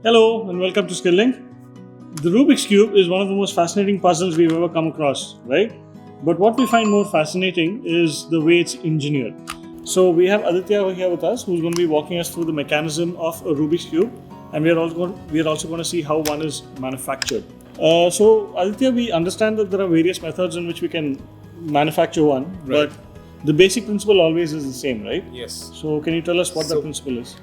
Hello and welcome to Skilling. The Rubik's Cube is one of the most fascinating puzzles we've ever come across, right? But what we find more fascinating is the way it's engineered. So we have Aditya here with us, who's going to be walking us through the mechanism of a Rubik's Cube, and we are also going to see how one is manufactured. So Aditya, we understand that there are various methods in which we can manufacture one, Right. but the basic principle always is the same, right? Yes. So can you tell us what the principle is?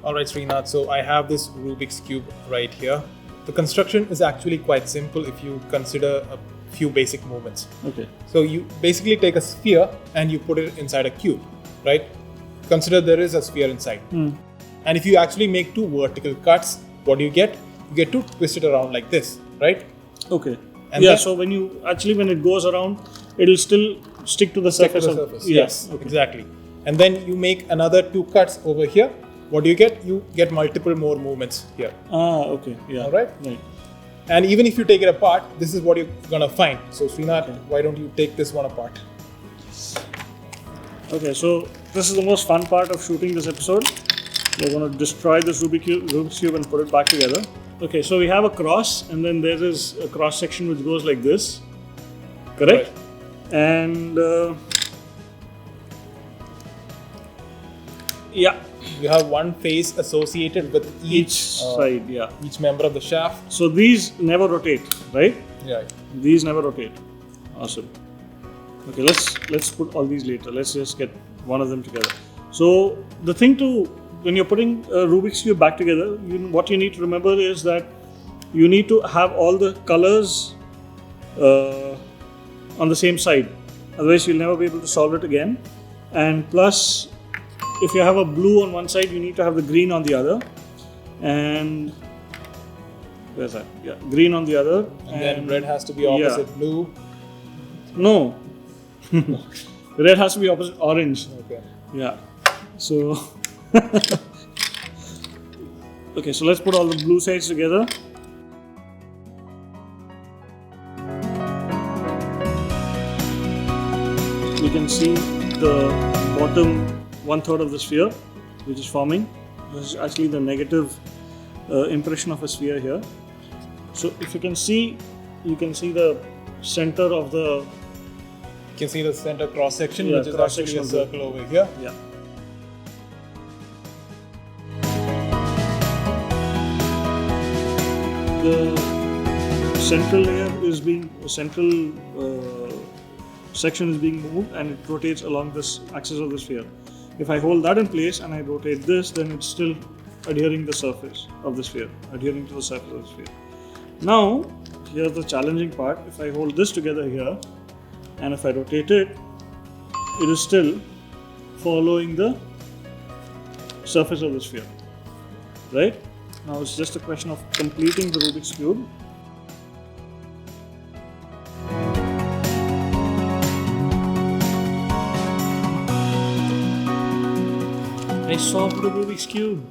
All right, Srinath. So I have this Rubik's Cube right here. The construction is actually quite simple if you consider a few basic movements. Okay. So you basically take a sphere and you put it inside a cube, right? Consider there is a sphere inside. And if you actually make two vertical cuts, what do you get? You get to twist it around like this, right? Okay. And yeah. then- So when it goes around, it'll still stick to the Stick to surface. the surface. Yeah, Yes, okay. exactly. And then you make another two cuts over here. What do you get? You get multiple more movements here. Okay. Yeah. All right. Right. And even if you take it apart, this is what you're gonna find. So Srinath, why don't you take this one apart? Okay. So this is the most fun part of shooting this episode. We're going to destroy this Rubik's Cube and put it back together. Okay. So we have a cross, and then there is a cross section which goes like this. Correct. Right. And yeah, You have one face associated with each side. Yeah. each member of the shaft. So these never rotate, right? Yeah. These never rotate. Awesome. Okay, let's put all these later. Let's just get one of them together. So the thing when you're putting a Rubik's Cube back together, what you need to remember is that you need to have all the colors on the same side. Otherwise, you'll never be able to solve it again. And plus, if you have a blue on one side, you need to have the green on the other. And where's that? Yeah, green on the other. And then red has to be opposite blue. No. Red has to be opposite orange. Okay. Yeah. So okay, so let's put all the blue sides together. You can see the bottom 1/3 of the sphere which is forming. This is actually the negative impression of a sphere here. So if you can see the center of the You can see the center cross section, Yeah, which is cross actually section a of the- circle over here. yeah. The central section is being moved and it rotates along this axis of the sphere. If I hold that in place and I rotate this, then it's still adhering to the surface of the sphere. Now, here's the challenging part. If I hold this together here and if I rotate it, it is still following the surface of the sphere. Right? Now it's just a question of completing the Rubik's Cube. I solved the Rubik's Cube.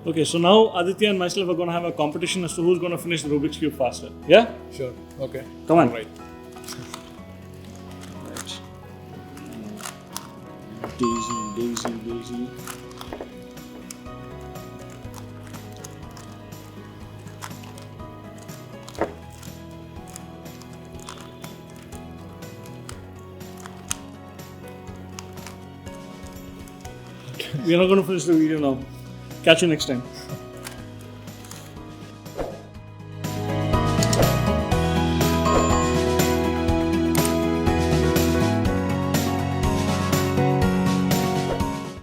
Okay, so now Aditya and myself are going to have a competition as to who's going to finish the Rubik's Cube faster. Yeah? Sure. Okay. Come on. Right. Right. Daisy. We are not going to finish the video now. Catch you next time.